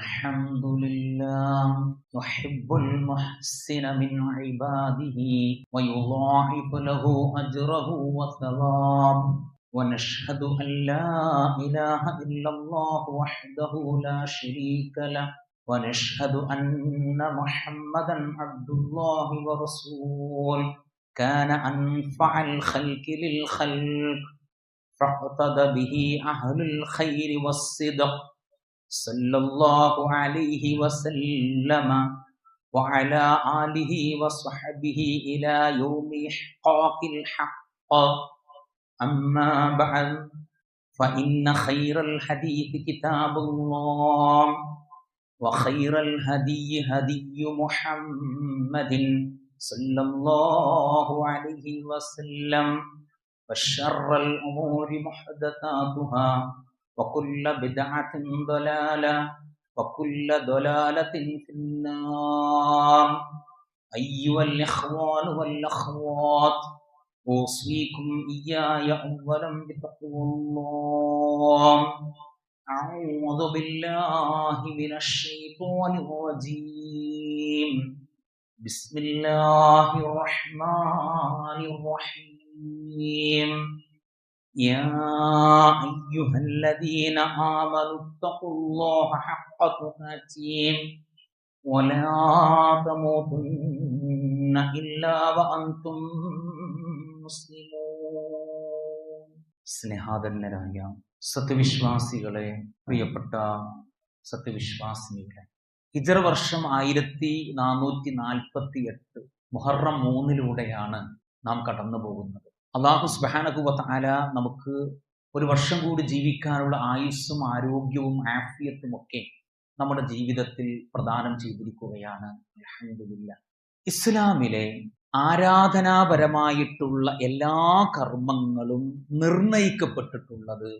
الحمد لله يحب المحسن من عباده ويضاعف له أجره وثوابه ونشهد أن لا إله إلا الله وحده لا شريك له ونشهد أن محمدا عبد الله ورسوله كان أنفع الخلق للخلق فاقتدى به أهل الخير والصدق صلى الله عليه وسلم وعلى آله وصحبه إلى يوم إحقاق الحق. أما بعد فإن خير الحديث كتاب الله وخير الهدي هدي محمد صلى الله عليه وسلم وشر الأمور محدثاتها وكل بدعة ضلالة وكل ضلالة في النار. أيها الإخوان والأخوات أوصيكم إياي أولا بتقوى الله. أعوذ بالله من الشيطان الرجيم. بسم الله الرحمن الرحيم. يا أيها الذين آمنوا اتقوا الله حق تقاته ولا تموتن إلا وأنتم مسلمون. സ്നേഹാദരനരായ സത്യവിശ്വാസികളെ, പ്രിയപ്പെട്ട സത്യവിശ്വാസിനികളെ, ഹിജറ വർഷം 1448 മുഹറം 3 നാം കടന്നു പോകുന്നത്. അല്ലാഹു സുബ്ഹാനഹു വ തആല നമുക്ക് ഒരു വർഷം കൂടി ജീവിക്കാനുള്ള ആയുസ്സും ആരോഗ്യവും ആഫിയത്തും ഒക്കെ നമ്മുടെ ജീവിതത്തിൽ പ്രദാനം ചെയ്തിരിക്കുകയാണ്. അൽഹംദുലില്ലാഹ്. ഇസ്ലാമിലെ ആരാധനാപരമായിട്ടുള്ള എല്ലാ കർമ്മങ്ങളും നിർണയിക്കപ്പെട്ടിട്ടുള്ളത്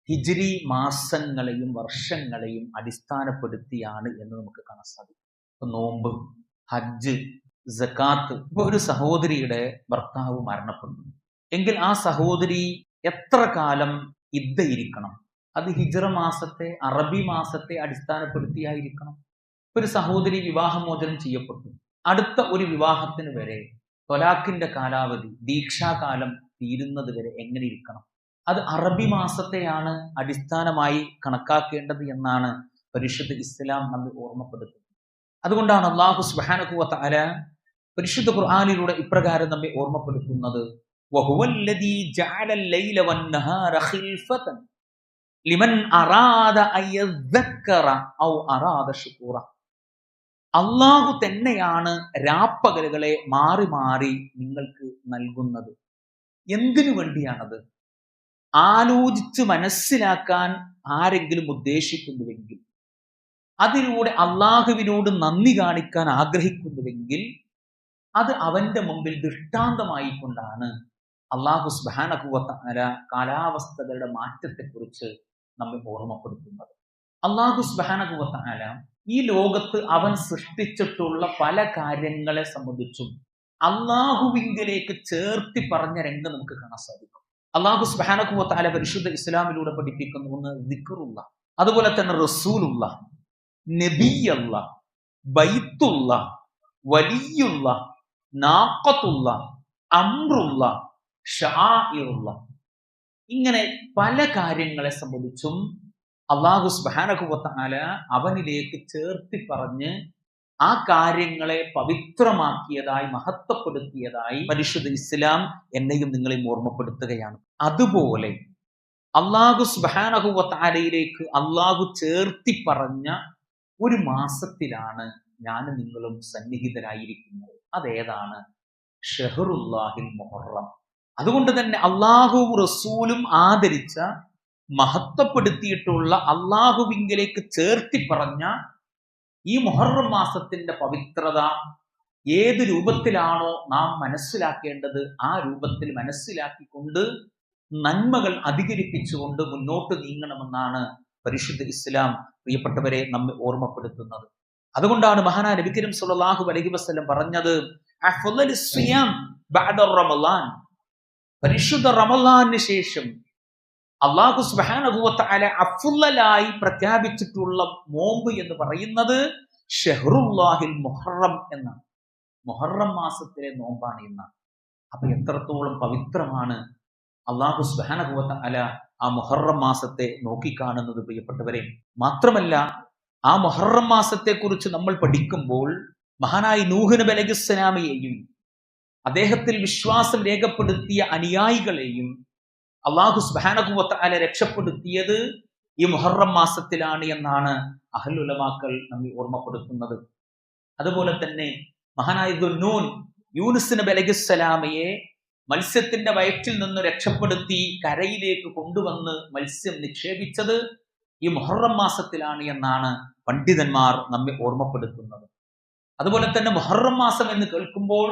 ഹിജ്രി മാസങ്ങളെയും വർഷങ്ങളെയും അടിസ്ഥാനപ്പെടുത്തിയാണ് എന്ന് നമുക്ക് കാണാൻ സാധിക്കും. നോമ്പ്, ഹജ്ജ്, സക്കാത്ത്. ഇപ്പൊ ഒരു സഹോദരിയുടെ ഭർത്താവ് മരണപ്പെട്ടു എങ്കിൽ ആ സഹോദരി എത്ര കാലം ഇദ്ദയിരിക്കണം? അത് ഹിജ്റ മാസത്തെ, അറബി മാസത്തെ അടിസ്ഥാനപ്പെടുത്തിയായിരിക്കണം. ഒരു സഹോദരി വിവാഹമോചനം ചെയ്യപ്പെട്ടു, അടുത്ത ഒരു വിവാഹത്തിന് വരെ ത്വലാഖിന്റെ കാലാവധി, ദീക്ഷാകാലം തീരുന്നത് വരെ എങ്ങനെ ഇരിക്കണം? അത് അറബി മാസത്തെയാണ് അടിസ്ഥാനമായി കണക്കാക്കേണ്ടത് എന്നാണ് പരിശുദ്ധ ഇസ്ലാം നമ്മെ ഓർമ്മപ്പെടുത്തുന്നത്. അതുകൊണ്ടാണ് അല്ലാഹു സുബ്ഹാനഹു വ തആല പരിശുദ്ധ ഖുർആനിലൂടെ ഇപ്രകാരം നമ്മെ ഓർമ്മപ്പെടുത്തുന്നത്: വഹുവല്ലദീ ജഅലൽ ലൈല വന്നഹാര ഖിൽഫതൻ ലിമൻ അറാദ അയദ്ദക്കറ ഔ അറാദ ശുകൂറ. അല്ലാഹു തന്നെയാണ് രാപ്പകലുകളെ മാറി മാറി നിങ്ങൾക്ക് നൽകുന്നത്. എന്തിനു വേണ്ടിയാണത്? ആലോചിച്ച് മനസ്സിലാക്കാൻ ആരെങ്കിലും ഉദ്ദേശിക്കുന്നുവെങ്കിൽ, അതിലൂടെ അള്ളാഹുവിനോട് നന്ദി കാണിക്കാൻ ആഗ്രഹിക്കുന്നുവെങ്കിൽ, അത് അവന്റെ മുമ്പിൽ ദൃഷ്ടാന്തമായി കൊണ്ടാണ് അല്ലാഹു സുബ്ഹാനഹു വ തആല കാലാവസ്ഥകളുടെ മാറ്റത്തെക്കുറിച്ച് നമ്മെ ഓർമ്മപ്പെടുത്തുന്നത്. അല്ലാഹു സുബ്ഹാനഹു വ തആല ഈ ലോകത്ത് അവൻ സൃഷ്ടിച്ചിട്ടുള്ള പല കാര്യങ്ങളെ സംബന്ധിച്ചും അള്ളാഹുവിങ്കലേക്ക് ചേർത്തി പറഞ്ഞ രംഗം നമുക്ക് കാണാൻ സാധിക്കും. അല്ലാഹു സുബ്ഹാനഹു വ തആല പരിശുദ്ധ ഇസ്ലാമിലൂടെ പഠിപ്പിക്കുന്ന ഒന്ന് ദിക്റുള്ള, അതുപോലെ തന്നെ റസൂലുള്ള, നബിയുള്ള, ബൈത്തുള്ള, വലിയുള്ള, നാഖത്തുള്ള, അംറുള്ള, ഷാഇറുള്ള. ഇങ്ങനെ പല കാര്യങ്ങളെ സംബന്ധിച്ചും അല്ലാഹു സുബ്ഹാനഹു വ തആല അവനിലേക്ക് ചേർത്തി പറഞ്ഞ് ആ കാര്യങ്ങളെ പവിത്രമാക്കിയതായി, മഹത്വപ്പെടുത്തിയതായി പരിശുദ്ധ ഇസ്ലാം എന്നെയും നിങ്ങളെയും ഓർമ്മപ്പെടുത്തുകയാണ്. അതുപോലെ അല്ലാഹു സുബ്ഹാനഹു വ തആലയിലേക്ക് അല്ലാഹു ചേർത്തി പറഞ്ഞ ഒരു മാസത്തിലാണ് ഞാനും നിങ്ങളും സന്നിഹിതരായിരിക്കുന്നത്. അതേതാണ്? ഷഹറുല്ലാഹിൽ മുഹറം. അതുകൊണ്ട് തന്നെ അല്ലാഹുവും റസൂലും ആദരിച്ച, മഹത്വപ്പെടുത്തിയിട്ടുള്ള, അല്ലാഹുവിങ്കലേക്ക് ചേർത്തി പറഞ്ഞ ഈ മുഹറം മാസത്തിന്റെ പവിത്രത ഏത് രൂപത്തിലാണോ നാം മനസ്സിലാക്കേണ്ടത് ആ രൂപത്തിൽ മനസ്സിലാക്കിക്കൊണ്ട് നന്മകൾ അധികരിപ്പിച്ചുകൊണ്ട് മുന്നോട്ട് നീങ്ങണമെന്നാണ് പരിശുദ്ധ ഇസ്ലാം പ്രിയപ്പെട്ടവരെ നമ്മെ ഓർമ്മപ്പെടുത്തുന്നത്. അതുകൊണ്ടാണ് മഹാനായ നബി കരീം സ്വല്ലല്ലാഹു അലൈഹി വസല്ലം പറഞ്ഞത്, അഫ്ളലുസ് സിയാം ബഅദ റമളാൻ. പരിശുദ്ധ റമളാനിന് ശേഷം അല്ലാഹു സുബ്ഹാനഹു വ തആല അഫ്ളലായി പ്രഖ്യാപിച്ചിട്ടുള്ള നോമ്പ് എന്ന് പറയുന്നത് ഷഹ്റുല്ലാഹിൽ മുഹറം എന്നാണ്. മുഹറം മാസത്തിലെ നോമ്പാണ് എന്നാണ്. അപ്പൊ എത്രത്തോളം പവിത്രമാണ് അല്ലാഹു സുബ്ഹാനഹു വ തആല ആ മുഹറം മാസത്തെ നോക്കിക്കാണുന്നത് പ്രിയപ്പെട്ടവരെ. മാത്രമല്ല, ആ മുഹറം മാസത്തെ കുറിച്ച് നമ്മൾ പഠിക്കുമ്പോൾ മഹാനായ നൂഹ് നബി അലൈഹിസ്സലാമയെയും അദ്ദേഹത്തിൽ വിശ്വാസം രേഖപ്പെടുത്തിയ അനുയായികളെയും അല്ലാഹു സുബ്ഹാനഹു വ തആല രക്ഷപ്പെടുത്തിയത് ഈ മുഹറം മാസത്തിലാണ് എന്നാണ് അഹ്ലുൽ ഉലമാക്കൾ നമ്മെ ഓർമ്മപ്പെടുത്തുന്നത്. അതുപോലെ തന്നെ മഹാനായ ദുന്നൂൻ യൂനുസ് നബി അലൈഹിസ്സലാമയെ മത്സ്യത്തിന്റെ വയറ്റിൽ നിന്ന് രക്ഷപ്പെടുത്തി കരയിലേക്ക് കൊണ്ടുവന്ന് മത്സ്യം നിക്ഷേപിച്ചത് ഈ മുഹറം മാസത്തിലാണ് എന്നാണ് പണ്ഡിതന്മാർ നമ്മെ ഓർമ്മപ്പെടുത്തുന്നത്. അതുപോലെ തന്നെ മുഹറം മാസം എന്ന് കേൾക്കുമ്പോൾ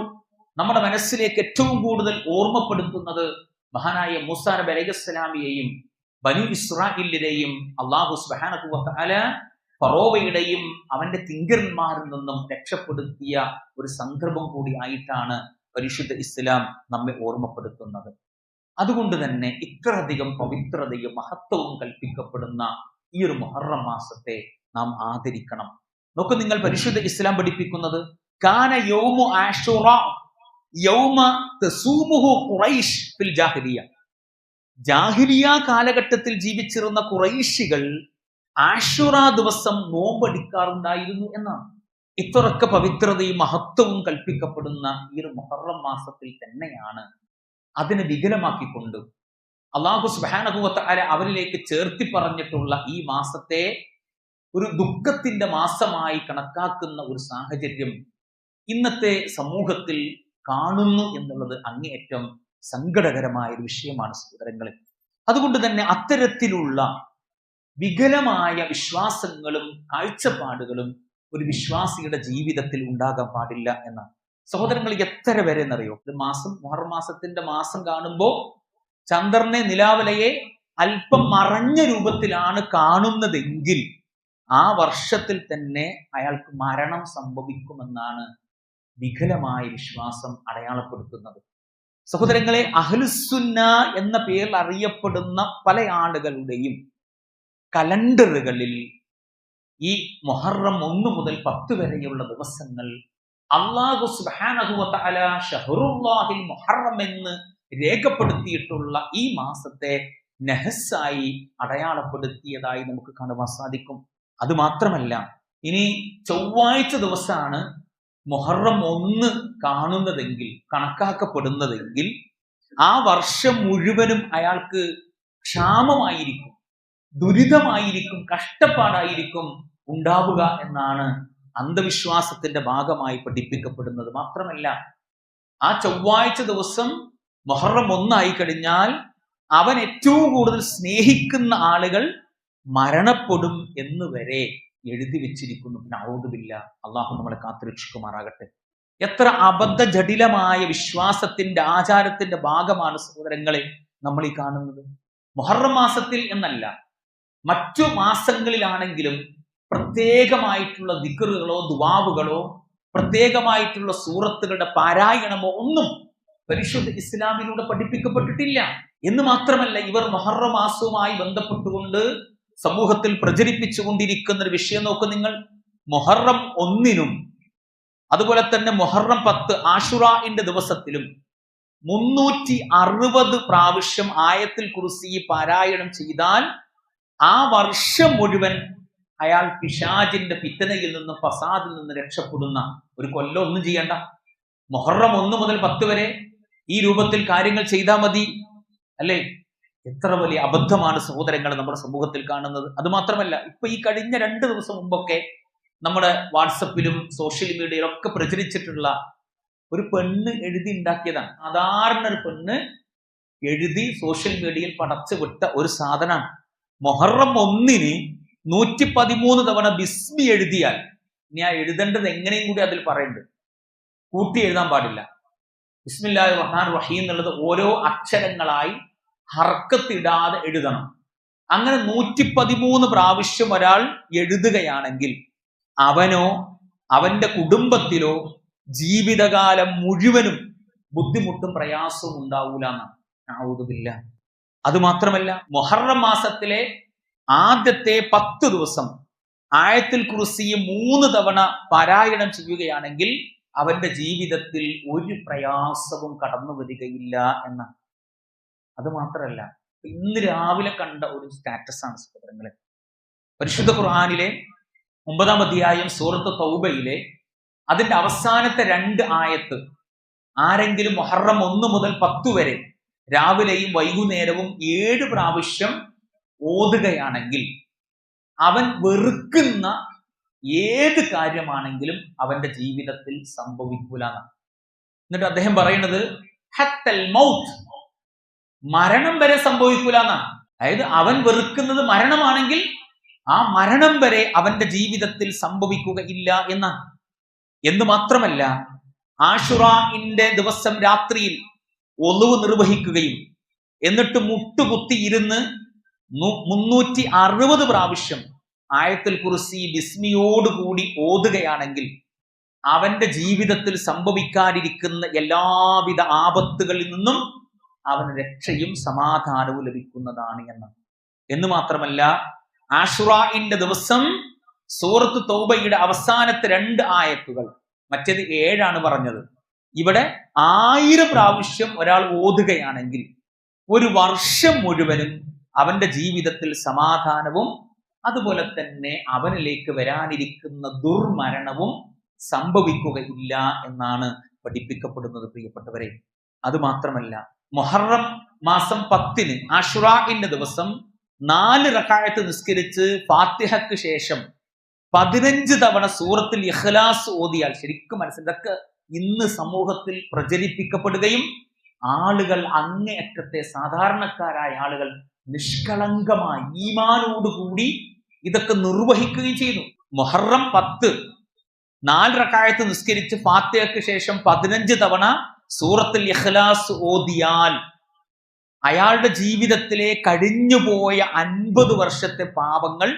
നമ്മുടെ മനസ്സിലേക്ക് ഏറ്റവും കൂടുതൽ ഓർമ്മപ്പെടുത്തുന്നത് മഹാനായ മൂസാ നബി അലൈഹിസ്സലാമിയെയും ബനൂ ഇസ്രായേലിനെയും അല്ലാഹു സുബ്ഹാനഹു വ തആല ഫറോവയുടെയും അവന്റെ കിങ്കരന്മാരിൽ നിന്നും രക്ഷപ്പെടുത്തിയ ഒരു സന്ദർഭം കൂടി ആയിട്ടാണ് പരിശുദ്ധ ഇസ്ലാം നമ്മെ ഓർമ്മപ്പെടുത്തുന്നത്. അതുകൊണ്ട് തന്നെ ഇത്രയധികം പവിത്രതയും മഹത്വവും കൽപ്പിക്കപ്പെടുന്ന ഈ ഒരു മുഹറം മാസത്തെ നാം ആദരിക്കണം. നോക്കൂ, നിങ്ങൾ പരിശുദ്ധ ഇസ്ലാം പഠിപ്പിക്കുന്നത് കാന യൗമു ആശുറ യൗമ തസൂമുഹു ഖുറൈശ് ഫിൽ ജാഹിലിയ. ജാഹിലിയ കാലഘട്ടത്തിൽ ജീവിച്ചിരുന്ന ഖുറൈശികൾ ആശുറ ദിവസം നോമ്പടിക്കാറുണ്ടായിരുന്നു എന്നാണ്. ഇത്രയൊക്കെ പവിത്രതയും മഹത്വവും കൽപ്പിക്കപ്പെടുന്ന ഈ ഒരു മുഹറം മാസത്തിൽ തന്നെയാണ് അതിനെ വികലമാക്കിക്കൊണ്ട് അല്ലാഹു സുബ്ഹാനഹു വ തആല അവരിലേക്ക് ചേർത്തി പറഞ്ഞിട്ടുള്ള ഈ മാസത്തെ ഒരു ദുഃഖത്തിന്റെ മാസമായി കണക്കാക്കുന്ന ഒരു സാഹചര്യം ഇന്നത്തെ സമൂഹത്തിൽ കാണുന്നു എന്നുള്ളത് അങ്ങേയറ്റം സങ്കടകരമായ ഒരു വിഷയമാണ് സഹോദരങ്ങളെ. അതുകൊണ്ട് തന്നെ അത്തരത്തിലുള്ള വികലമായ വിശ്വാസങ്ങളും കാഴ്ചപ്പാടുകളും ഒരു വിശ്വാസിയുടെ ജീവിതത്തിൽ ഉണ്ടാകാൻ പാടില്ല എന്നാണ്. സഹോദരങ്ങൾ, എത്ര വരെ എന്നറിയോ, ഒരു മാസം മുഹറം മാസത്തിന്റെ മാസം കാണുമ്പോൾ ചന്ദ്രനെ നിലാവലയെ അല്പം മറഞ്ഞ രൂപത്തിലാണ് കാണുന്നതെങ്കിൽ ആ വർഷത്തിൽ തന്നെ അയാൾക്ക് മരണം സംഭവിക്കുമെന്നാണ് വികലമായ വിശ്വാസം അടയാളപ്പെടുത്തുന്നത്. സഹോദരങ്ങളെ, അഹ്ലുസുന്ന എന്ന പേരിൽ അറിയപ്പെടുന്ന പല ആളുകളുടെയും കലണ്ടറുകളിൽ ഈ മുഹറം 1 മുതൽ 10 വരെയുള്ള ദിവസങ്ങൾ അല്ലാഹു സുബ്ഹാനഹു വ തആല ഷഹ്റുല്ലാഹിൽ മുഹറം എന്ന് രേഖപ്പെടുത്തിയിട്ടുള്ള ഈ മാസത്തെ നഹസായി അടയാളപ്പെടുത്തിയതായി നമുക്ക് കാണുവാൻ സാധിക്കും. അത് മാത്രമല്ല, ഇനി ചൊവ്വാഴ്ച ദിവസമാണ് മുഹറം 1 കാണുന്നതെങ്കിൽ, കണക്കാക്കപ്പെടുന്നതെങ്കിൽ ആ വർഷം മുഴുവനും അയാൾക്ക് ക്ഷാമമായിരിക്കും, ദുരിതമായിരിക്കും, കഷ്ടപ്പാടായിരിക്കും ഉണ്ടാവുക എന്നാണ് അന്ധവിശ്വാസത്തിന്റെ ഭാഗമായി പഠിപ്പിക്കപ്പെടുന്നത്. മാത്രമല്ല, ആ ചൊവ്വാഴ്ച ദിവസം മുഹറം 1 ആയി കഴിഞ്ഞാൽ അവൻ ഏറ്റവും കൂടുതൽ സ്നേഹിക്കുന്ന ആളുകൾ മരണപ്പെടും എന്ന് വരെ എഴുതി വെച്ചിരിക്കുന്നു. നഊദുബില്ല, അള്ളാഹു നമ്മളെ കാത്തുരക്ഷിക്കുമാറാകട്ടെ. എത്ര അബദ്ധ ജടിലമായ വിശ്വാസത്തിന്റെ ആചാരത്തിന്റെ ഭാഗമാണ് സഹോദരങ്ങളെ നമ്മൾ ഈ കാണുന്നത്. മുഹറം മാസത്തിൽ എന്നല്ല, മറ്റു മാസങ്ങളിലാണെങ്കിലും പ്രത്യേകമായിട്ടുള്ള ദിക്റുകളോ ദുആവുകളോ പ്രത്യേകമായിട്ടുള്ള സൂറത്തുകളുടെ പാരായണമോ ഒന്നും പരിശുദ്ധ ഇസ്ലാമിലൂടെ പഠിപ്പിക്കപ്പെട്ടിട്ടില്ല. എന്ന് മാത്രമല്ല, ഇവർ മുഹറം മാസവുമായി ബന്ധപ്പെട്ടുകൊണ്ട് സമൂഹത്തിൽ പ്രചരിപ്പിച്ചുകൊണ്ടിരിക്കുന്ന ഒരു വിഷയം നോക്ക് നിങ്ങൾ. മുഹറം 1 അതുപോലെ തന്നെ മുഹറം 10 ആശുറാന്റെ ദിവസത്തിലും 360 പ്രാവശ്യം ആയത്തുൽ കുർസി പാരായണം ചെയ്താൽ ആ വർഷം മുഴുവൻ അയാൾ പിശാചിന്റെ ഫിത്നയിൽ നിന്നും ഫസാദിൽ നിന്ന് രക്ഷപ്പെടുന്ന ഒരു കൊല്ലം. ഒന്നും ചെയ്യണ്ട, മുഹറം 1 മുതൽ 10 വരെ ഈ രൂപത്തിൽ കാര്യങ്ങൾ ചെയ്താൽ മതി, അല്ലേ? എത്ര വലിയ അബദ്ധമാണ് സഹോദരങ്ങൾ നമ്മുടെ സമൂഹത്തിൽ കാണുന്നത്. അത് മാത്രമല്ല, ഇപ്പൊ ഈ കഴിഞ്ഞ 2 ദിവസം മുമ്പൊക്കെ നമ്മുടെ വാട്സപ്പിലും സോഷ്യൽ മീഡിയയിലും ഒക്കെ പ്രചരിച്ചിട്ടുള്ള ഒരു പെണ്ണ് എഴുതി ഉണ്ടാക്കിയതാണ്. സാധാരണ ഒരു പെണ്ണ് എഴുതി സോഷ്യൽ മീഡിയയിൽ പടച്ചു വിട്ട ഒരു സാധനമാണ്. മുഹറം 1 113 തവണ ബിസ്മി എഴുതിയാൽ, ഇനി ആ എഴുതേണ്ടത് എങ്ങനെയും കൂടി അതിൽ പറയുന്നുണ്ട്, കൂട്ടി എഴുതാൻ പാടില്ല. ബിസ്മില്ലാഹിർ റഹ്മാനിർ റഹീം എന്നുള്ളത് ഓരോ അക്ഷരങ്ങളായി ഹർക്കത്തിടാതെ എഴുതണം. അങ്ങനെ 113 പ്രാവശ്യം ഒരാൾ എഴുതുകയാണെങ്കിൽ അവനോ അവന്റെ കുടുംബത്തിലോ ജീവിതകാലം മുഴുവനും ബുദ്ധിമുട്ടും പ്രയാസവും ഉണ്ടാവൂല എന്നാണ്. നഊദുബില്ലാ. അതുമാത്രമല്ല, മുഹറം മാസത്തിലെ ആദ്യത്തെ 10 ദിവസം ആയത്തുൽ കുർസി 3 തവണ പാരായണം ചെയ്യുകയാണെങ്കിൽ അവന്റെ ജീവിതത്തിൽ ഒരു പ്രയാസവും കടന്നു വരികയില്ല എന്നാണ്. അത് മാത്രമല്ല, ഇന്ന് രാവിലെ കണ്ട ഒരു സ്റ്റാറ്റസ് ആണ് സഹോദരങ്ങളെ. പരിശുദ്ധ ഖുർആനിലെ 9-ാം അധ്യായം സൂറത്ത് തൗബയിലെ അതിന്റെ അവസാനത്തെ 2 ആയത്ത് ആരെങ്കിലും മുഹറം 1 മുതൽ 10 വരെ രാവിലെയും വൈകുന്നേരവും 7 പ്രാവശ്യം ഓതുകയാണെങ്കിൽ അവൻ വെറുക്കുന്ന ഏത് കാര്യമാണെങ്കിലും അവന്റെ ജീവിതത്തിൽ സംഭവിക്കൂല എന്നാണ്. എന്നിട്ട് അദ്ദേഹം പറയുന്നത് ഹത്തൽ മൗത്ത്, മരണം വരെ സംഭവിക്കൂല എന്നാണ്. അതായത് അവൻ വെറുക്കുന്നത് മരണമാണെങ്കിൽ ആ മരണം വരെ അവന്റെ ജീവിതത്തിൽ സംഭവിക്കുകയില്ല എന്നാണ്. എന്ന് മാത്രമല്ല, ആശുറാഇന്റെ ദിവസം രാത്രിയിൽ ഒളുവ് നിർവഹിക്കുകയും എന്നിട്ട് മുട്ടുകുത്തി ഇരുന്ന് 360 പ്രാവശ്യം ആയത്തുൽ കുർസി ബിസ്മിയോടുകൂടി ഓതുകയാണെങ്കിൽ അവന്റെ ജീവിതത്തിൽ സംഭവിക്കാതിരിക്കുന്ന എല്ലാവിധ ആപത്തുകളിൽ നിന്നും അവന് രക്ഷയും സമാധാനവും ലഭിക്കുന്നതാണ് എന്ന് മാത്രമല്ല, ആശുറാഇന്റെ ദിവസം സൂറത്ത് തൗബയുടെ അവസാനത്തെ 2 ആയത്തുകൾ, മറ്റേത് 7 പറഞ്ഞത്, ഇവിടെ 1000 പ്രാവശ്യം ഒരാൾ ഓതുകയാണെങ്കിൽ ഒരു വർഷം മുഴുവനും അവന്റെ ജീവിതത്തിൽ സമാധാനവും അതുപോലെ തന്നെ അവനിലേക്ക് വരാനിരിക്കുന്ന ദുർമരണവും സംഭവിക്കുകയില്ല എന്നാണ് പഠിപ്പിക്കപ്പെടുന്നത് പ്രിയപ്പെട്ടവരെ. അതുമാത്രമല്ല, മുഹറം മാസം 10 ആശുറാഇന്റെ ദിവസം 4 റക്അത്ത് നിസ്കരിച്ച് ഫാത്തിഹയ്ക്ക് ശേഷം 15 തവണ സൂറത്തുൽ ഇഖ്ലാസ് ഓതിയാൽ, ശരിക്കും മനസ്സിലാക്കുക, ഇന്ന് സമൂഹത്തിൽ പ്രചരിപ്പിക്കപ്പെടുകയും ആളുകൾ അങ്ങേയറ്റത്തെ സാധാരണക്കാരായ ആളുകൾ നിഷ്കളങ്കമായി ഈമാനോടുകൂടി ഇതൊക്കെ നിർവഹിക്കുകയും ചെയ്യുന്നു. മുഹറം 10 4 റക്അത്ത് നിസ്കരിച്ച് ഫാത്തിഹയ്ക്ക് ശേഷം 15 തവണ സൂറത്തുൽ ഇഖ്ലാസ് ഓതിയാൽ അയാളുടെ ജീവിതത്തിലെ കഴിഞ്ഞുപോയ 50 വർഷത്തെ പാപങ്ങൾ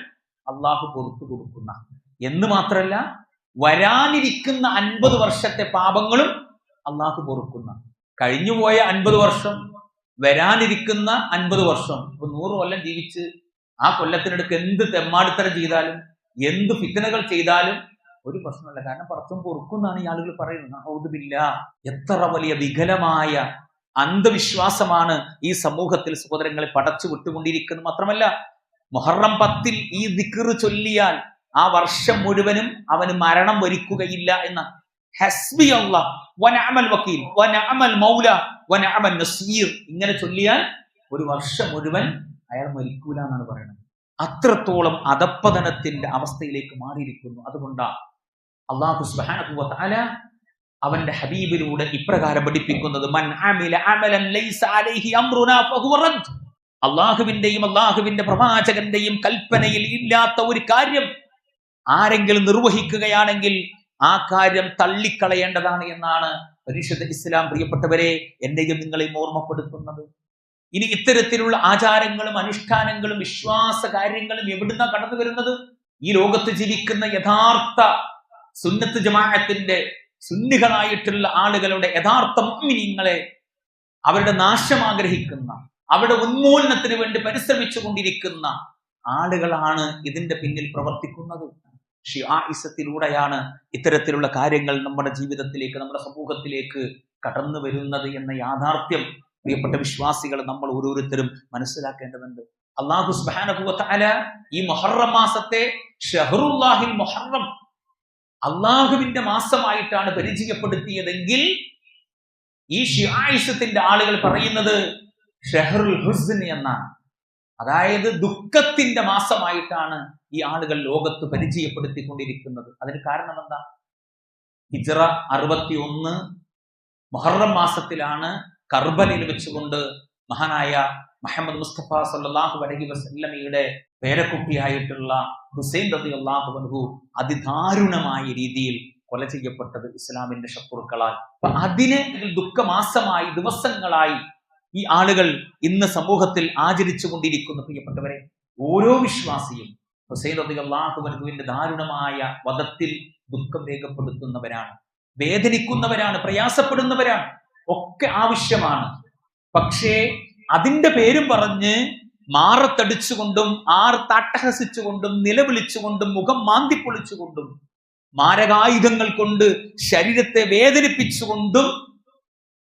അള്ളാഹു പുറത്തു കൊടുക്കുന്ന, എന്ന് മാത്രമല്ല വരാനിരിക്കുന്ന 50 വർഷത്തെ പാപങ്ങളും അള്ളാഹു പൊറുക്കുന്ന. കഴിഞ്ഞുപോയ 50 വർഷം, വരാനിരിക്കുന്ന 50 വർഷം, ഇപ്പൊ 100 കൊല്ലം ജീവിച്ച് ആ കൊല്ലത്തിനടുക്ക് എന്ത് തെമ്മാടിത്തരം ചെയ്താലും എന്ത് ഫിത്നകൾ ചെയ്താലും ഒരു പ്രശ്നമല്ല, കാരണം പടച്ചോൻ പൊറുക്കുന്നാണ് ഈ ആളുകൾ പറയുന്നത്. ഔദുബില്ല, എത്ര വലിയ വികലമായ അന്ധവിശ്വാസമാണ് ഈ സമൂഹത്തിൽ സഹോദരങ്ങളെ പടച്ചു വിട്ടുകൊണ്ടിരിക്കുന്നത്. മാത്രമല്ല, മുഹറം 10 ഈ ദിക്ർ ചൊല്ലിയാൽ ആ വർഷം മുഴുവനും അവന് മരണം വരിക്കുകയില്ല എന്ന ഹസ്ബി അല്ലാഹ് വനഅമൽ വക്കീൽ വനഅമൽ മൗല വനഅമൽ നസീർ, ഇങ്ങനെ ചൊല്ലിയാൽ ഒരു വർഷം മുഴുവൻ അയാൾ മരിക്കൂല എന്നാണ് പറയുന്നത്. അത്രത്തോളം അധപ്പതനത്തിന്റെ അവസ്ഥയിലേക്ക് മാറിയിരിക്കുന്നു. അതുകൊണ്ടാണ് അല്ലാഹു സുബ്ഹാനഹു വ തആല അവന്റെ ഹബീബിലൂടെ ഇപ്രകാരം പഠിപ്പിക്കുന്നത്, മൻ അമില അമലൻ ലൈസ അലൈഹി അംറുനാ ഫഹുവ റദ്ദ്. അള്ളാഹുവിന്റെയും അള്ളാഹുവിന്റെ പ്രവാചകന്റെയും കൽപ്പനയിൽ ഇല്ലാത്ത ഒരു കാര്യം ആരെങ്കിലും നിർവഹിക്കുകയാണെങ്കിൽ ആ കാര്യം തള്ളിക്കളയേണ്ടതാണ് എന്നാണ് പരിശുദ്ധ ഇസ്ലാം പ്രിയപ്പെട്ടവരെ എന്നെയും നിങ്ങളെയും ഓർമ്മപ്പെടുത്തുന്നത്. ഇനി ഇത്തരത്തിലുള്ള ആചാരങ്ങളും അനുഷ്ഠാനങ്ങളും വിശ്വാസ കാര്യങ്ങളും എവിടുന്നാ കടന്നു വരുന്നത്? ഈ ലോകത്ത് ജീവിക്കുന്ന യഥാർത്ഥ സുന്നത്ത് ജമാഅത്തിന്റെ സുന്നികളായിട്ടുള്ള ആളുകളുടെ യഥാർത്ഥ മുഅ്മിനീങ്ങളെ അവരുടെ നാശം ആഗ്രഹിക്കുന്ന, അവരുടെ ഉന്മൂലനത്തിന് വേണ്ടി പരിശ്രമിച്ചു കൊണ്ടിരിക്കുന്ന ആളുകളാണ് ഇതിന്റെ പിന്നിൽ പ്രവർത്തിക്കുന്നത്. ഷിആഇസത്തിലൂടെയാണ് ഇത്തരത്തിലുള്ള കാര്യങ്ങൾ നമ്മുടെ ജീവിതത്തിലേക്ക്, നമ്മുടെ സമൂഹത്തിലേക്ക് കടന്നു വരുന്നത് എന്ന യാഥാർത്ഥ്യം പ്രിയപ്പെട്ട വിശ്വാസികൾ നമ്മൾ ഓരോരുത്തരും മനസ്സിലാക്കേണ്ടതുണ്ട്. അല്ലാഹു സുബ്ഹാനഹു വ തആല ഈ മുഹറം മാസത്തെ ഷഹ്റുല്ലാഹിൽ മുഹറം, അള്ളാഹുവിന്റെ മാസമായിട്ടാണ് പരിചയപ്പെടുത്തിയതെങ്കിൽ ഈ ഷിആഇസത്തിന്റെ ആളുകൾ പറയുന്നത് ഷഹ്റുൽ ഹുസ്ൻ എന്നാണ്. അതായത് ദുഃഖത്തിന്റെ മാസമായിട്ടാണ് ഈ ആളുകൾ ലോകത്ത് പരിചയപ്പെടുത്തിക്കൊണ്ടിരിക്കുന്നത്. അതിന് കാരണം എന്താ? ഹിജ്റ 61 മുഹറം മാസത്തിലാണ് കർബലയിൽ വെച്ചുകൊണ്ട് മഹാനായ മുഹമ്മദ് മുസ്തഫ സല്ലല്ലാഹു അലൈഹി വസല്ലമയുടെ പേരക്കുട്ടിയായിട്ടുള്ള ഹുസൈൻ റളിയല്ലാഹു അൻഹു അതിദാരുണമായ രീതിയിൽ കൊല ചെയ്യപ്പെട്ടത് ഇസ്ലാമിന്റെ ശത്രുക്കളാൽ. അപ്പൊ അതിനെ ദുഃഖമാസമായി ദിവസങ്ങളായി ഈ ആളുകൾ ഇന്ന് സമൂഹത്തിൽ ആചരിച്ചു കൊണ്ടിരിക്കുന്നു. പ്രിയപ്പെട്ടവരെ, ഓരോ വിശ്വാസിയും ഹുസൈൻ റളിയല്ലാഹു അൻഹുവിന്റെ ദാരുണമായ വധത്തിൽ ദുഃഖം രേഖപ്പെടുത്തുന്നവരാണ്, വേദനിക്കുന്നവരാണ്, പ്രയാസപ്പെടുന്നവരാണ്, ഒക്കെ ആവശ്യമാണ്. പക്ഷേ അതിന്റെ പേരും പറഞ്ഞ് മാറത്തടിച്ചുകൊണ്ടും ആർത്തട്ടഹസിച്ചുകൊണ്ടും നിലവിളിച്ചുകൊണ്ടും മുഖം മാന്തിപ്പൊളിച്ചുകൊണ്ടും മാരകായുധങ്ങൾ കൊണ്ട് ശരീരത്തെ വേദനിപ്പിച്ചുകൊണ്ടും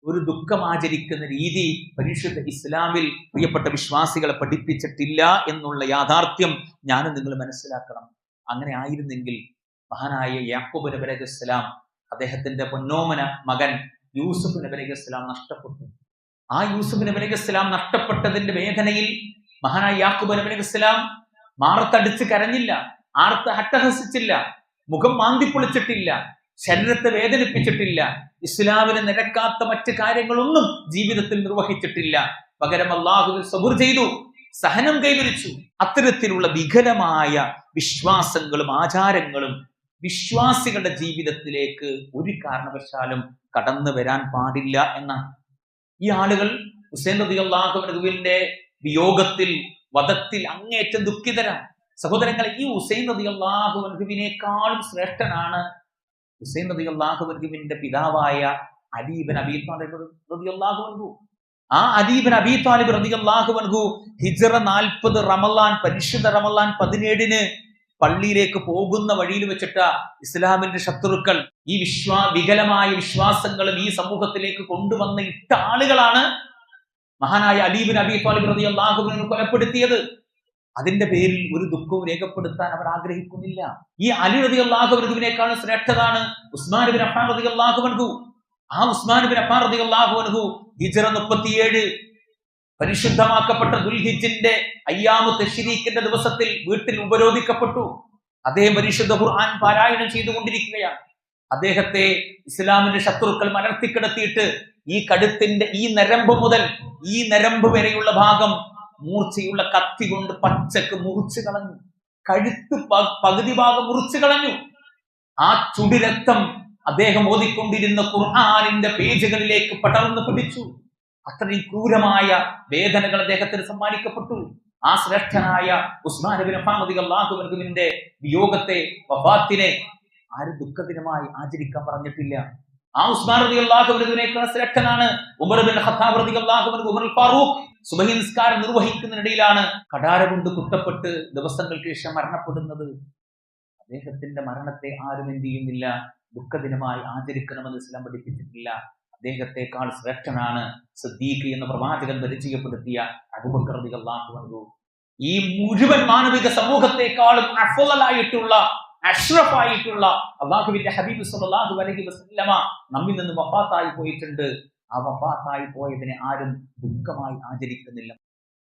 ഒരു ദുഃഖം ആചരിക്കുന്ന രീതി പരിശുദ്ധ ഇസ്ലാമിൽ പ്രിയപ്പെട്ട വിശ്വാസികളെ പഠിപ്പിച്ചിട്ടില്ല എന്നുള്ള യാഥാർത്ഥ്യം ഞാനും നിങ്ങൾ മനസ്സിലാക്കണം. അങ്ങനെ ആയിരുന്നെങ്കിൽ മഹാനായ യാക്കൂബ് നബി അലൈഹിസ്സലാം, അദ്ദേഹത്തിന്റെ പൊന്നോമന മകൻ യൂസുഫ് നബി അലൈഹിസ്സലാം നഷ്ടപ്പെട്ടു. ആ യൂസുഫ് നബി അലൈഹിസ്സലാം നഷ്ടപ്പെട്ടതിന്റെ വേദനയിൽ മഹാനായ യാക്കൂബ് നബി അലൈഹിസ്സലാം മാറത്തടിച്ച് കരഞ്ഞില്ല, അട്ടഹസിച്ചില്ല, മുഖം മാന്തിപ്പൊളിച്ചിട്ടില്ല, ശരീരത്തെ വേദനിപ്പിച്ചിട്ടില്ല, ഇസ്ലാമിന് നിരക്കാത്ത മറ്റു കാര്യങ്ങളൊന്നും ജീവിതത്തിൽ നിർവഹിച്ചിട്ടില്ല. പകരം അല്ലാഹുവിൽ സബൂർ ചെയ്തു, സഹനം കൈവരിച്ചു. അത്തരത്തിലുള്ള വികലമായ വിശ്വാസങ്ങളും ആചാരങ്ങളും വിശ്വാസികളുടെ ജീവിതത്തിലേക്ക് ഒരു കാരണവശാലും കടന്നു വരാൻ പാടില്ല എന്നാണ്. ഈ ആളുകൾ ഹുസൈൻ റളിയല്ലാഹു അൻഹുവിന്റെ വിയോഗത്തിൽ, വധത്തിൽ അങ്ങേയറ്റം ദുഃഖിതരാണ്. സഹോദരങ്ങളെ, ഈ ഹുസൈൻ റളിയല്ലാഹു അൻഹുവിനേക്കാളും ശ്രേഷ്ഠനാണ് ഹുസൈൻ റളിയല്ലാഹു അൻഹുവിന്റെ പിതാവായ അലി ഇബ്നു അബീ ത്വാലിബ് റളിയല്ലാഹു അൻഹു. ആ അലി ഇബ്നു അബീ ത്വാലിബ് റളിയല്ലാഹു അൻഹു ഹിജ്റ 40 റമളാൻ, പരിശുദ്ധ റമളാൻ 17 പള്ളിയിലേക്ക് പോകുന്ന വഴിയിൽ വെച്ചിട്ട് ഇസ്ലാമിന്റെ ശത്രുക്കൾ ഈ വികലമായ വിശ്വാസങ്ങളും ഈ സമൂഹത്തിലേക്ക് കൊണ്ടുവന്ന ഇട്ട ആളുകളാണ് മഹാനായ അലി ഇബ്നു അബീ ത്വാലിബ് റളിയല്ലാഹു അൻഹു കൊലപ്പെടുത്തിയത്. അതിന്റെ പേരിൽ ഒരു ദുഃഖവും രേഖപ്പെടുത്താൻ അവർ ആഗ്രഹിക്കുന്നില്ല. ഈ അലി റളിയല്ലാഹു അൻഹുവിനേക്കാൾ ശ്രേഷ്ഠതാണ് ഉസ്മാൻ ഇബ്നു അഫ്ഫാൻ റളിയല്ലാഹു അൻഹു. ആ ഉസ്മാൻ ഇബ്നു അഫ്ഫാൻ റളിയല്ലാഹു അൻഹു ഹിജ്റ 37 പരിശുദ്ധമാക്കപ്പെട്ട ദുൽഹിജ്ജിന്റെ അയ്യാമു തശ്രീഖിന്റെ ദിവസത്തിൽ വീട്ടിൽ ഉപരോധിക്കപ്പെട്ടു. അദ്ദേഹം പരിശുദ്ധ ഖുർആൻ പാരായണം ചെയ്തുകൊണ്ടിരിക്കുകയാണ്. അദ്ദേഹത്തെ ഇസ്ലാമിന്റെ ശത്രുക്കൾ മലർത്തിക്കിടത്തിയിട്ട് ഈ കഴുത്തിന്റെ ഈ നരമ്പ് മുതൽ ഈ നരമ്പ് വരെയുള്ള ഭാഗം മൂർച്ചയുള്ള കത്തി കൊണ്ട് പച്ചക്ക് മുറിച്ചു കളഞ്ഞു. കഴുത്ത് പകുതി ഭാഗം മുറിച്ചു കളഞ്ഞു. ആ ചുടിരക്തം അദ്ദേഹം ഓതിക്കൊണ്ടിരുന്ന ഖുർആനിന്റെ പേജുകളിലേക്ക് പടർന്നു പിടിച്ചു. അത്രയും ക്രൂരമായ വേദനകൾ അദ്ദേഹത്തിന് സമ്മാനിക്കപ്പെട്ടു. ആ ശ്രേഷ്ഠനായ ഉസ്മാൻ ഇബ്നു അഫ്ഫാൻ റളിയല്ലാഹു അൻഹുവിന്റെ വിയോഗത്തെ, വഫാത്തിനെ ആരും ദുഃഖദിനമായി ആചരിക്കാൻ പറഞ്ഞിട്ടില്ല. ആ ഉസ്മാൻ റളിയല്ലാഹു അൻഹുവിനേക്കാൾ ശ്രേഷ്ഠനാണ് ഉമർ ഇബ്നു ഖത്താബ് റളിയല്ലാഹു അൻഹു. ഉമർ ഫാറൂഖ് സുബഹി നിസ്കാരം നിർവഹിക്കുന്നതിനിടയിലാണ് കടാര കൊണ്ട് കുത്തപ്പെട്ട് ദിവസങ്ങൾക്ക് ശേഷം മരണപ്പെടുന്നത്. അദ്ദേഹത്തിന്റെ മരണത്തെ ആരും എന്ത് ചെയ്യുന്നില്ല, ദുഃഖദിനമായി ആചരിക്കണമെന്ന് ഇസ്ലാം പഠിപ്പിച്ചിട്ടില്ല. അദ്ദേഹത്തെക്കാൾ ശ്രേഷ്ഠനാണ് സിദ്ദീഖ് എന്ന പ്രവാചകൻ പരിചയപ്പെടുത്തിയ അബൂബക്കർ റളിയല്ലാഹു അൻഹു. ഈ മുഴുവൻ മാനവിക സമൂഹത്തെക്കാളും അഫ്ളലായിട്ടുള്ള, അഷ്റഫായിട്ടുള്ള അല്ലാഹുവിന്റെ ഹബീബ് സ്വല്ലല്ലാഹു അലൈഹി വസല്ലമ നമ്മിൽ നിന്ന് വഫാത്തായി പോയിട്ടുണ്ട്. ആ വഫാത്തായി പോയതിനെ ആരും ദുഃഖമായി ആചരിക്കുന്നില്ല.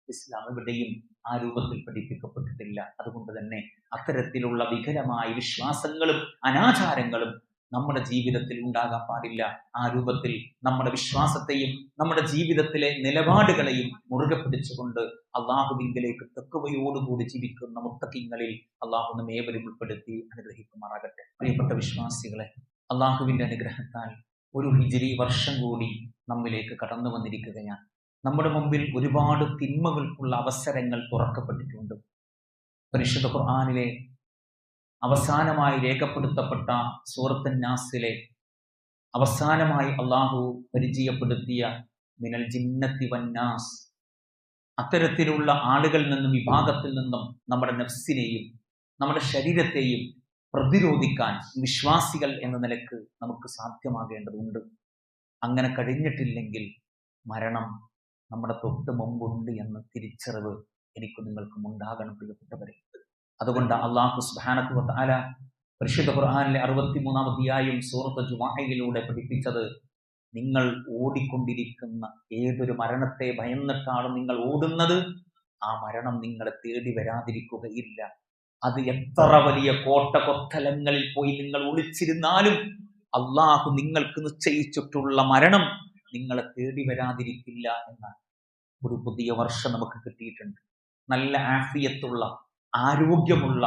ഇസ്ലാം എവിടെയും ആ രൂപത്തിൽ പഠിപ്പിക്കപ്പെട്ടിട്ടില്ല. അതുകൊണ്ട് തന്നെ അത്തരത്തിലുള്ള വികലമായ വിശ്വാസങ്ങളും അനാചാരങ്ങളും നമ്മുടെ ജീവിതത്തിൽ ഉണ്ടാകാൻ പാടില്ല. ആ രൂപത്തിൽ നമ്മുടെ വിശ്വാസത്തെയും നമ്മുടെ ജീവിതത്തിലെ നിലപാടുകളെയും മുറുകെ പിടിച്ചുകൊണ്ട് അള്ളാഹുവിങ്കലേക്ക് തഖ്വയോടുകൂടി ജീവിക്കുന്ന മുത്തഖീങ്ങളിൽ അള്ളാഹു നമ്മെ ഏവരും ഉൾപ്പെടുത്തി അനുഗ്രഹിക്കുമാറാകട്ടെ. പ്രിയപ്പെട്ട വിശ്വാസികളെ, അള്ളാഹുവിന്റെ അനുഗ്രഹത്താൽ ഒരു ഹിജ്രി വർഷം കൂടി നമ്മിലേക്ക് കടന്നു വന്നിരിക്കുകയാണ്. നമ്മുടെ മുമ്പിൽ ഒരുപാട് തിന്മകൾക്കുള്ള അവസരങ്ങൾ തുറക്കപ്പെട്ടിട്ടുണ്ട്. പരിശുദ്ധ ഖുർആനിലെ അവസാനമായി രേഖപ്പെടുത്തപ്പെട്ട സൂറത്തുൻ നാസിലെ അവസാനമായി അള്ളാഹു പരിചയപ്പെടുത്തിയ മിനൽ ജിന്നത്തി വന്നാസ്, അത്തരത്തിലുള്ള ആളുകളിൽ നിന്നും വിഭാഗത്തിൽ നിന്നും നമ്മുടെ നഫ്സിനെയും നമ്മുടെ ശരീരത്തെയും പ്രതിരോധിക്കാൻ വിശ്വാസികൾ എന്ന നിലക്ക് നമുക്ക് സാധ്യമാകേണ്ടതുണ്ട്. അങ്ങനെ കഴിഞ്ഞിട്ടില്ലെങ്കിൽ മരണം നമ്മുടെ തൊട്ട് മുമ്പുണ്ട് എന്ന തിരിച്ചറിവ് എനിക്ക് നിങ്ങൾക്കും ഉണ്ടാകണം പ്രിയപ്പെട്ടവരെ. അതുകൊണ്ട് അല്ലാഹു സുബ്ഹാനഹു വ തആല പരിശുദ്ധ ഖുർആനിലെ 63-ാം അധ്യായം സൂറത്ത് ജുമുഅയിലൂടെ പഠിപ്പിച്ചത്, നിങ്ങൾ ഓടിക്കൊണ്ടിരിക്കുന്ന ഏതൊരു മരണത്തെ ഭയന്നിട്ടാണ് നിങ്ങൾ ഓടുന്നത്, ആ മരണം നിങ്ങളെ തേടി വരാതിരിക്കുകയില്ല. അത് എത്ര വലിയ കോട്ടകൊത്തലങ്ങളിൽ പോയി നിങ്ങൾ ഒളിച്ചിരുന്നാലും അള്ളാഹു നിങ്ങൾക്ക് നിശ്ചയിച്ചിട്ടുള്ള മരണം നിങ്ങളെ തേടി വരാതിരിക്കില്ല എന്നാണ്. ഒരു പുതിയ വർഷം നമുക്ക് കിട്ടിയിട്ടുണ്ട്. നല്ല ആഫിയത്തുള്ള, ആരോഗ്യമുള്ള,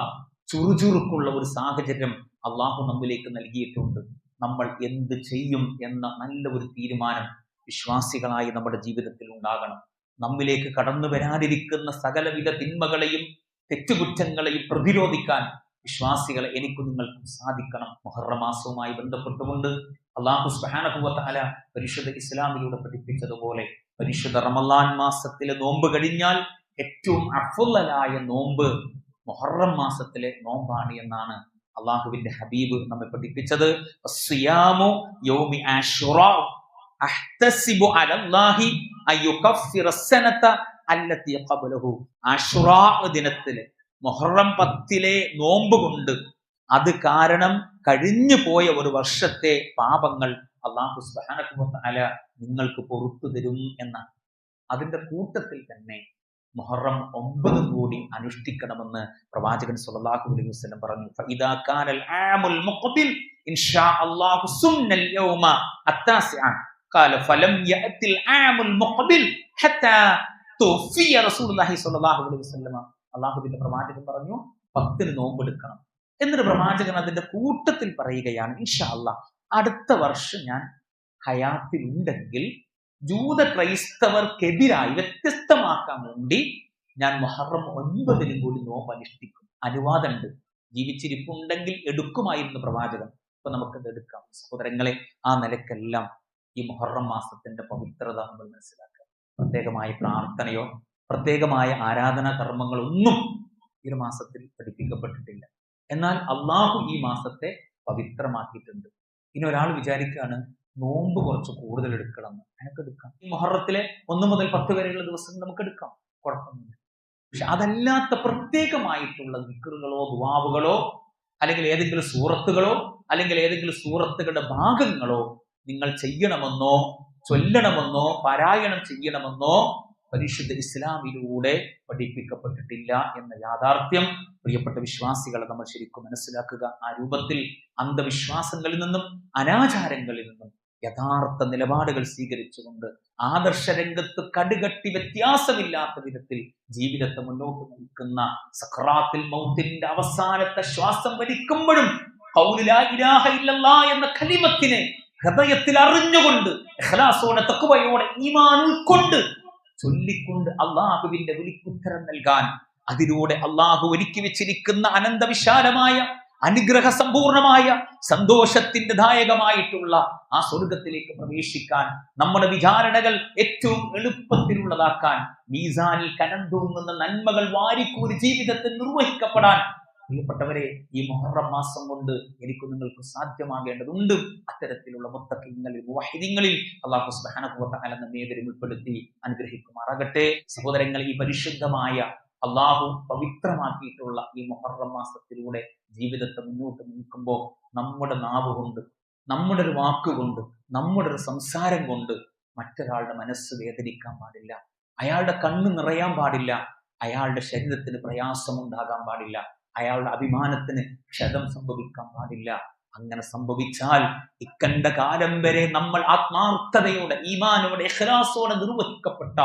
ചുറുചുറുക്കുള്ള ഒരു സാഹചര്യം അള്ളാഹു നമ്മിലേക്ക് നൽകിയിട്ടുണ്ട്. നമ്മൾ എന്ത് ചെയ്യും എന്ന നല്ല ഒരു തീരുമാനം വിശ്വാസികളായി നമ്മുടെ ജീവിതത്തിൽ ഉണ്ടാകണം. നമ്മിലേക്ക് കടന്നു വരാതിരിക്കുന്ന സകലവിധ തിന്മകളെയും തെറ്റുകുറ്റങ്ങളെയും പ്രതിരോധിക്കാൻ വിശ്വാസികളെ എനിക്കും നിങ്ങൾക്കും സാധിക്കണം. മുഹറം മാസവുമായി ബന്ധപ്പെട്ടുകൊണ്ട് അല്ലാഹു സുബ്ഹാനഹു വ തആല പരിശുദ്ധ ഇസ്ലാമിലൂടെ പഠിപ്പിച്ചതുപോലെ പരിശുദ്ധ റമളാൻ മാസത്തിലെ നോമ്പ് കഴിഞ്ഞാൽ ഏറ്റവും അഫ്ളലായ നോമ്പ് മുഹറം മാസത്തിലെ നോമ്പാണ് എന്നാണ് അള്ളാഹുവിന്റെ ഹബീബ് നമ്മെ പഠിപ്പിച്ചത്. സിയാമു യൗമി ആശുറാ അഹ്തസിബു അലല്ലാഹി അയ്യുകഫിറ സനത അല്ലതി ഖബലഹു. ആശുറാ ദിനത്തിലെ മുഹറം 10 നോമ്പ് കൊണ്ട് അത് കാരണം കഴിഞ്ഞു പോയ ഒരു വർഷത്തെ പാപങ്ങൾ അല്ലാഹു സുബ്ഹാനഹു വ തആല നിങ്ങൾക്ക് പുറത്തു തരും എന്നാണ്. അതിന്റെ കൂട്ടത്തിൽ തന്നെ മുഹറം 9 കൂടി അനുഷ്ഠിക്കണമെന്ന് പ്രവാചകൻ സ്വല്ലല്ലാഹു അലൈഹി വസല്ലം പറഞ്ഞു. ഫഇദാ കാനൽ ആമുൽ മുഖ്ബിൽ ഇൻഷാ അല്ലാഹു സുന്നൽ യൗമ അത്താസിഅ ഖാല ഫലം യഅതിൽ ആമുൽ മുഖ്ബിൽ ഹത്താ തുഫിയ റസൂലുള്ളാഹി സ്വല്ലല്ലാഹു അലൈഹി വസല്ലം. അല്ലാഹുവിന്റെ പ്രവാചകൻ പറഞ്ഞു 10 നോമ്പ് എടുക്കണം. എന്നിട്ട് പ്രവാചകൻ അതിന്റെ കൂട്ടത്തിൽ പറയുകയാണ്, ഇൻഷാ അല്ലാഹ് അടുത്ത വർഷം ഞാൻ ഹയാത്തിലുണ്ടെങ്കിൽ ജൂത ക്രൈസ്തവർക്കെതിരായി വ്യത്യസ്തമാക്കാൻ വേണ്ടി ഞാൻ മുഹറം 9 കൂടി നോമ്പ് അനുഷ്ഠിക്കും. അനുവാദമുണ്ട്. ജീവിച്ചിരിപ്പുണ്ടെങ്കിൽ എടുക്കുമായിരുന്നു പ്രവാചകൻ. ഇപ്പൊ നമുക്കത് എടുക്കാം. സഹോദരങ്ങളെ, ആ നിലക്കെല്ലാം ഈ മുഹറം മാസത്തിന്റെ പവിത്രത നമ്മൾ മനസ്സിലാക്കുക. പ്രത്യേകമായ പ്രാർത്ഥനയോ പ്രത്യേകമായ ആരാധനാ കർമ്മങ്ങളൊന്നും ഈ ഒരു മാസത്തിൽ പഠിപ്പിക്കപ്പെട്ടിട്ടില്ല. എന്നാൽ അള്ളാഹു ഈ മാസത്തെ പവിത്രമാക്കിയിട്ടുണ്ട്. ഇനി ഒരാൾ വിചാരിക്കുകയാണ് നോമ്പ് കുറച്ച് കൂടുതൽ എടുക്കണം, അതിനൊക്കെ എടുക്കാം. ഈ മുഹറത്തിലെ 1 മുതൽ 10 വരെയുള്ള ദിവസം നമുക്ക് എടുക്കാം, കുഴപ്പമൊന്നുമില്ല. പക്ഷെ അതല്ലാത്ത പ്രത്യേകമായിട്ടുള്ള ദിക്റുകളോ ദുആകളോ അല്ലെങ്കിൽ ഏതെങ്കിലും സൂറത്തുകളോ അല്ലെങ്കിൽ ഏതെങ്കിലും സൂറത്തുകളുടെ ഭാഗങ്ങളോ നിങ്ങൾ ചെയ്യണമെന്നോ ചൊല്ലണമെന്നോ പാരായണം ചെയ്യണമെന്നോ പരിശുദ്ധ ഇസ്ലാമിലൂടെ പഠിപ്പിക്കപ്പെട്ടിട്ടില്ല എന്ന യാഥാർത്ഥ്യം പ്രിയപ്പെട്ട വിശ്വാസികളെ നമ്മൾ ശരിക്കും മനസ്സിലാക്കുക. ആ രൂപത്തിൽ അന്ധവിശ്വാസങ്ങളിൽ നിന്നും അനാചാരങ്ങളിൽ നിന്നും യഥാർത്ഥ നിലപാടുകൾ സ്വീകരിച്ചുകൊണ്ട് ആദർശരംഗത്ത് കടുകട്ടി വ്യത്യാസമില്ലാത്ത വിധത്തിൽ ജീവിതത്തെ മുന്നോട്ട് നയിക്കുന്ന സഖറാത്തിൽ മൗത്തിന്റെ അവസാനത്തെ ശ്വാസം വലിക്കുമ്പോഴും ഖൗലു ലാ ഇലാഹ ഇല്ലല്ലാഹ് എന്ന കലിമത്തിനെ ഹൃദയത്തിൽ അറിഞ്ഞുകൊണ്ട് ഇഖ്ലാസോടെ തഖ്വയോടെ ഈമാൻ ഉൾക്കൊണ്ട് ചൊല്ലിക്കൊണ്ട് അള്ളാഹുവിന്റെ വിളിക്കുത്തരം നൽകാൻ, അതിലൂടെ അള്ളാഹു ഒരുക്കി വെച്ചിരിക്കുന്ന അനന്തവിശാലമായ അനുഗ്രഹ സമ്പൂർണമായ സന്തോഷത്തിന്റെ ദായകമായിട്ടുള്ള ആ സ്വർഗത്തിലേക്ക് പ്രവേശിക്കാൻ, നമ്മുടെ വിചാരണകൾ ഏറ്റവും എളുപ്പത്തിലുള്ളതാക്കാൻ, മീസാനിൽ കനം തൂങ്ങുന്ന നന്മകൾ വാരിക്കൂരി ജീവിതത്തിൽ നിർവഹിക്കപ്പെടാൻ പ്രിയപ്പെട്ടവരെ ഈ മുഹറം മാസം കൊണ്ട് എനിക്ക് നിങ്ങൾക്ക് സാധ്യമാകേണ്ടതുണ്ട്. അത്തരത്തിലുള്ള മുത്തഖീങ്ങളിൽ മുവഹിദീങ്ങളിൽ അല്ലാഹു സുബ്ഹാനഹു വ തആല നമ്മെ ഉൾപ്പെടുത്തി അനുഗ്രഹിക്കുമാറാകട്ടെ. സഹോദരങ്ങൾ, ഈ പരിശുദ്ധമായ അള്ളാഹു പവിത്രമാക്കിയിട്ടുള്ള ഈ മുഹറം മാസത്തിലൂടെ ജീവിതത്തെ മുന്നോട്ട് നീക്കുമ്പോൾ നമ്മുടെ നാവ് കൊണ്ട്, നമ്മുടെ ഒരു വാക്കുകൊണ്ട്, നമ്മുടെ ഒരു സംസാരം കൊണ്ട് മറ്റൊരാളുടെ മനസ്സ് വേദനിക്കാൻ പാടില്ല, അയാളുടെ കണ്ണ് നിറയാൻ പാടില്ല, അയാളുടെ ശരീരത്തിന് പ്രയാസമുണ്ടാകാൻ പാടില്ല, അയാളുടെ അഭിമാനത്തിന് ക്ഷതം സംഭവിക്കാൻ പാടില്ല. അങ്ങനെ സംഭവിച്ചാൽ ഇക്കണ്ട കാലം വരെ നമ്മൾ ആത്മാർത്ഥതയോടെ ഈമാനോടെ ഇഖ്ലാസോടെ നിർവഹിക്കപ്പെട്ട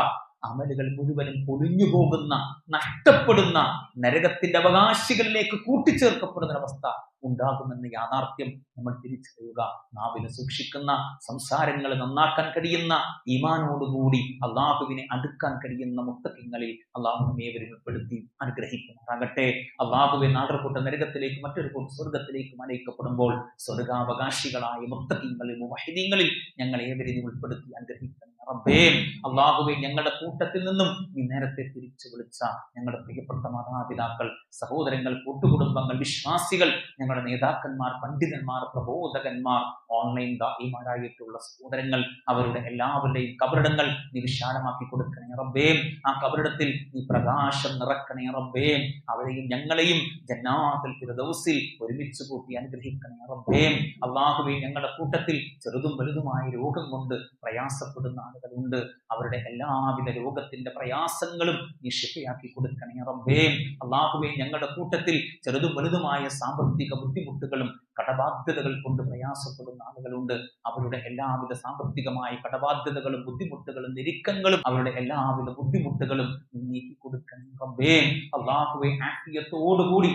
അമലുകൾ മുഴുവനും പൊളിഞ്ഞു പോകുന്ന, നഷ്ടപ്പെടുന്ന, നരകത്തിന്റെ അവകാശികളിലേക്ക് കൂട്ടിച്ചേർക്കപ്പെടുന്ന അവസ്ഥ ഉണ്ടാകുമെന്ന യാഥാർത്ഥ്യം നമ്മൾ തിരിച്ചറിയുക. നാവിനെ സൂക്ഷിക്കുന്ന, സംസാരങ്ങൾ നന്നാക്കാൻ കഴിയുന്ന, ഈമാനോടുകൂടി അള്ളാഹുവിനെ അടുക്കാൻ കഴിയുന്ന മുത്തഖീങ്ങളിൽ അള്ളാഹു നമ്മെ ഉൾപ്പെടുത്തി അനുഗ്രഹിക്കുമാറാകട്ടെ. അള്ളാഹുവെ നാടർകൂട്ട നരകത്തിലേക്ക് മറ്റൊരു കൂട്ടം സ്വർഗത്തിലേക്കും അനയിക്കപ്പെടുമ്പോൾ സ്വർഗാവകാശികളായ മുത്തഖീങ്ങളിൽ മുവഹിദീങ്ങളിൽ ഞങ്ങൾ ഏവരെയും ഉൾപ്പെടുത്തി അനുഗ്രഹിക്കണം റബ്ബേ. അള്ളാഹുവെ, ഞങ്ങളുടെ കൂട്ടത്തിൽ നിന്നും ഈ നേരത്തെ തിരിച്ചു വിളിച്ച ഞങ്ങളുടെ പ്രിയപ്പെട്ട മാതാപിതാക്കൾ, സഹോദരങ്ങൾ, കൂട്ടുകുടുംബങ്ങൾ, വിശ്വാസികൾ, ഞങ്ങളുടെ നേതാക്കന്മാർ, പണ്ഡിതന്മാർ, പ്രബോധകന്മാർ, ഓൺലൈൻ ദായിമാരായിട്ടുള്ള സഹോദരങ്ങൾ, അവരുടെ എല്ലാവരുടെയും കബറിടങ്ങൾ നീ വിശാലമാക്കി കൊടുക്കണേ റബ്ബേ. ആ കബറിടത്തിൽ നീ പ്രകാശം നിറക്കണേ റബ്ബേ. അവരെയും ഞങ്ങളെയും ജന്നാത്തുൽ ഫിർദൗസിൽ ഒരുമിച്ച് കൂട്ടി അനുഗ്രഹിക്കണേ റബ്ബേ. അള്ളാഹുവെ, ഞങ്ങളുടെ കൂട്ടത്തിൽ ചെറുതും വലുതുമായ രോഗം കൊണ്ട് പ്രയാസപ്പെടുന്ന ആളുകളുണ്ട്. അവരുടെ എല്ലാവിധ രോഗത്തിന്റെ പ്രയാസങ്ങളും നീ ശിഫയാക്കി കൊടുക്കണേ റബ്ബേ. അള്ളാഹുവെ, ഞങ്ങളുടെ കൂട്ടത്തിൽ ചെറുതും വലുതുമായ സാമ്പത്തിക ബുദ്ധിമുട്ടുകളും കടബാധ്യതകൾ കൊണ്ട് പ്രയാസപ്പെടുന്ന ആളുകളുണ്ട്. അവരുടെ എല്ലാവിധ സാമ്പത്തികമായ കടബാധ്യതകളും ബുദ്ധിമുട്ടുകളും ഞെരുക്കങ്ങളും അവരുടെ എല്ലാവിധ ബുദ്ധിമുട്ടുകളും നീക്കി കൊടുക്കണം റബ്ബേ. അള്ളാഹുവെ, ആഫിയത്തോടുകൂടി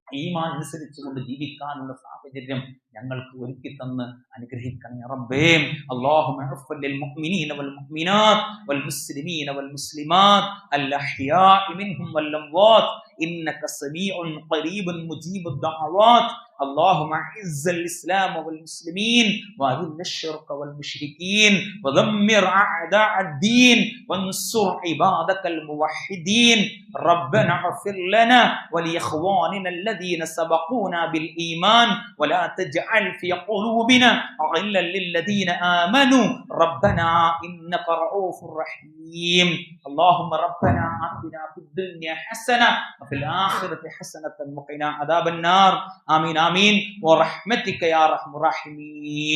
ഈമാൻ അനുസരിച്ചുകൊണ്ട് ജീവിക്കാനുള്ള സാഹചര്യം ഞങ്ങൾക്ക് ഒരുക്കി തന്ന് അനുഗ്രഹിക്കണേ റബ്ബേ. അല്ലാഹുമ്മ ഇഗ്ഫിർ ലിൽ മുഅ്മിനീന വൽ മുഅ്മിനാത്ത് വൽ മുസ്ലിമീന വൽ മുസ്ലിമാത്ത് അൽ അഹ്യാഇ മിൻഹും വൽ അംവാത്ത് ഇന്നക സമീഉൻ ഖരീബുൻ മുജീബുദ് ദഅവാത്ത് اللهم أعز الإسلام والمسلمين وأذل الشرك والمشركين ودمر أعداء الدين وانصر عبادك الموحدين. ربنا اغفر لنا ولإخواننا الذين سبقونا بالإيمان ولا تجعل في قلوبنا غلا للذين آمنوا ربنا إنك رؤوف رحيم. اللهم ربنا آتنا في الدنيا حسنة وفي الآخرة حسنة وقنا عذاب النار. آمين آمين ورحمتك يا أرحم الراحمين.